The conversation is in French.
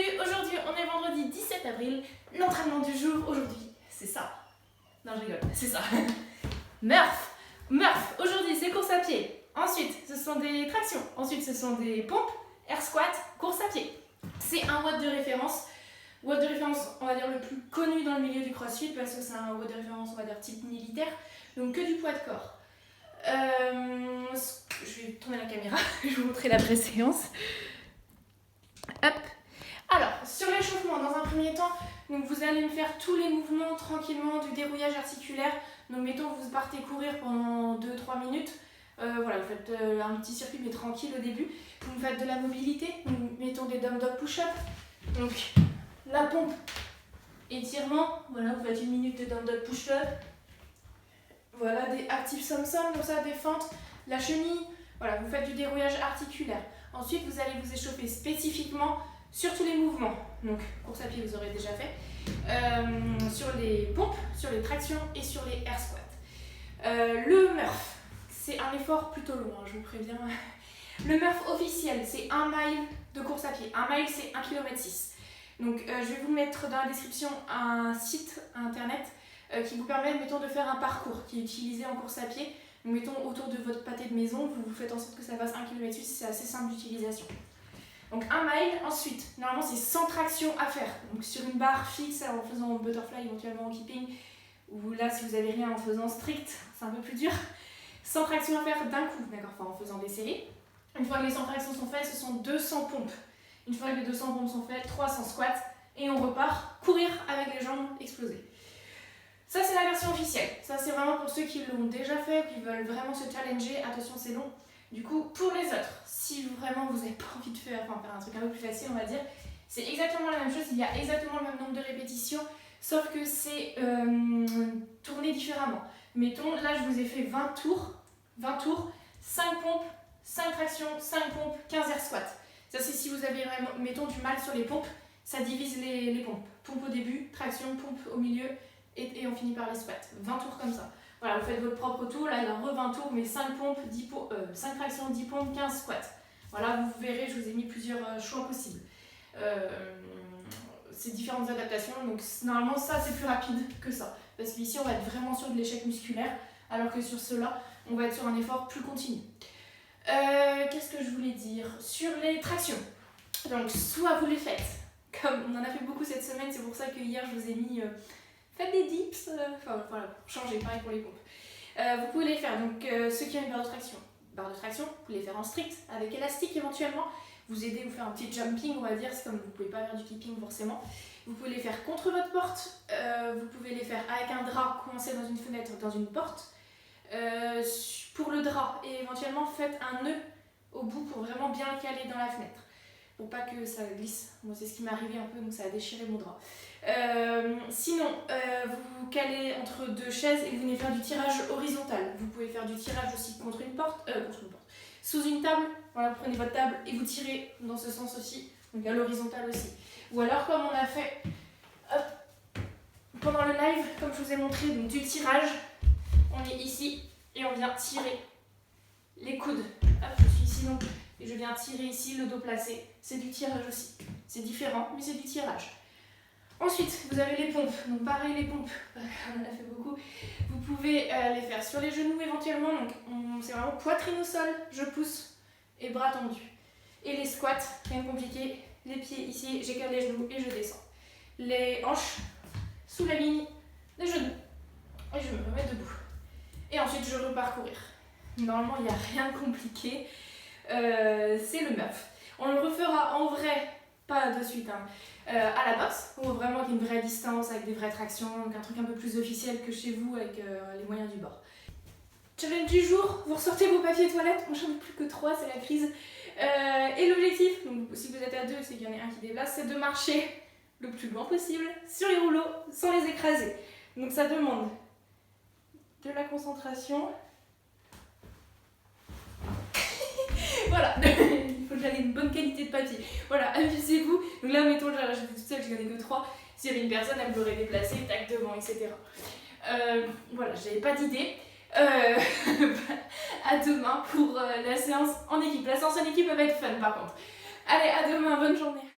Salut, aujourd'hui on est vendredi 17 avril, l'entraînement du jour aujourd'hui, c'est ça. Non je rigole, c'est ça. Murph, aujourd'hui c'est course à pied, ensuite ce sont des tractions, ensuite ce sont des pompes, air squat, course à pied. C'est un WOD de référence. WOD de référence, on va dire le plus connu dans le milieu du crossfit parce que c'est un WOD de référence, on va dire type militaire, donc que du poids de corps. Je vais tourner la caméra, je vais vous montrer la pré-séance. Hop. Alors, sur l'échauffement, dans un premier temps, donc vous allez me faire tous les mouvements tranquillement du dérouillage articulaire. Donc mettons que vous partez courir pendant 2-3 minutes. Voilà, vous faites un petit circuit mais tranquille au début. Vous me faites de la mobilité, donc mettons des dumbbell push-up. Donc la pompe, étirement, voilà, vous faites 1 minute de dumbbell push-up. Voilà, des active sum-sum, comme ça, des fentes, la chenille. Voilà, vous faites du dérouillage articulaire. Ensuite, vous allez vous échauffer spécifiquement sur tous les mouvements. Donc, course à pied, vous aurez déjà fait. Sur les pompes, sur les tractions et sur les air squats. Le Murph, c'est un effort plutôt long, hein, je vous préviens. Le Murph officiel, c'est 1 mile de course à pied. 1 mile, c'est 1,6 km. Donc, je vais vous mettre dans la description un site internet qui vous permet, mettons, de faire un parcours qui est utilisé en course à pied. Donc, mettons, autour de votre pâté de maison, vous faites en sorte que ça fasse 1,8 km, c'est assez simple d'utilisation. Donc 1 mile, ensuite, normalement c'est 100 tractions à faire. Donc sur une barre fixe, en faisant butterfly, éventuellement en keeping, ou là si vous avez rien en faisant strict, c'est un peu plus dur. 100 tractions à faire d'un coup, d'accord, enfin en faisant des séries. Une fois que les 100 tractions sont faites, ce sont 200 pompes. Une fois que les 200 pompes sont faites, 300 squats, et on repart courir avec les jambes explosées. Ça c'est la version officielle, ça c'est vraiment pour ceux qui l'ont déjà fait, qui veulent vraiment se challenger, attention c'est long. Du coup, pour les autres, si vraiment vous n'avez pas envie de faire un truc un peu plus facile, on va dire, c'est exactement la même chose, il y a exactement le même nombre de répétitions, sauf que c'est tourné différemment. Mettons, là je vous ai fait 20 tours, 5 pompes, 5 tractions, 5 pompes, 15 air squats. Ça c'est si vous avez vraiment, mettons, du mal sur les pompes, ça divise les pompes. Pompe au début, traction, pompe au milieu, et on finit par les squats. 20 tours comme ça. Voilà, vous faites votre propre tour, là il y a 20 tours, mais 5 pompes, 5 tractions, 10 pompes, 15 squats. Voilà, vous verrez, je vous ai mis plusieurs choix possibles. C'est différentes adaptations, donc normalement ça c'est plus rapide que ça. Parce qu'ici on va être vraiment sur de l'échec musculaire, alors que sur ceux-là, on va être sur un effort plus continu. Qu'est-ce que je voulais dire? Sur les tractions, donc soit vous les faites, comme on en a fait beaucoup cette semaine, c'est pour ça que hier je vous ai mis... Faites des dips, enfin voilà, changer, pareil pour les pompes. Vous pouvez les faire, donc ceux qui ont une barre de traction, vous pouvez les faire en strict, avec élastique éventuellement, vous aider, vous faire un petit jumping, on va dire, c'est comme vous ne pouvez pas faire du keeping forcément. Vous pouvez les faire contre votre porte, vous pouvez les faire avec un drap coincé dans une fenêtre, dans une porte. Pour le drap, et éventuellement faites un nœud au bout pour vraiment bien le caler dans la fenêtre. Pour pas que ça glisse. Moi c'est ce qui m'est arrivé un peu, donc ça a déchiré mon drap. Sinon, vous calez entre deux chaises et vous venez faire du tirage horizontal. Vous pouvez faire du tirage aussi contre une porte, sous une table. Voilà, vous prenez votre table et vous tirez dans ce sens aussi, donc à l'horizontale aussi. Ou alors comme on a fait pendant le live, comme je vous ai montré, donc du tirage, on est ici et on vient tirer les coudes. Hop, je suis ici donc. Et je viens tirer ici, le dos placé. C'est du tirage aussi. C'est différent, mais c'est du tirage. Ensuite, vous avez les pompes. Donc pareil, les pompes, on en a fait beaucoup. Vous pouvez les faire sur les genoux éventuellement. Donc c'est vraiment poitrine au sol, je pousse et bras tendus. Et les squats, rien de compliqué. Les pieds ici, j'écale les genoux et je descends. Les hanches sous la ligne des genoux. Et je me remets debout. Et ensuite, je repars courir. Normalement, il n'y a rien de compliqué. C'est le Murph. On le refera en vrai, pas de suite, hein, à la boxe, où vraiment il y a une vraie distance avec des vraies tractions, donc un truc un peu plus officiel que chez vous avec les moyens du bord. Challenge du jour, vous ressortez vos papiers toilettes, moi j'en ai plus que 3, c'est la crise. Et l'objectif, donc si vous êtes à 2, c'est qu'il y en ait un qui déplace, c'est de marcher le plus loin possible sur les rouleaux sans les écraser. Donc ça demande de la concentration. Voilà, il faut que j'aie une bonne qualité de papier. Voilà, amusez-vous. Donc là, mettons, j'étais toute seule, je n'en ai que 3. S'il y avait une personne, elle me l'aurait déplacée, tac, devant, etc. Voilà, j'avais pas d'idée. À demain pour la séance en équipe. La séance en équipe va être fun par contre. Allez, à demain, bonne journée.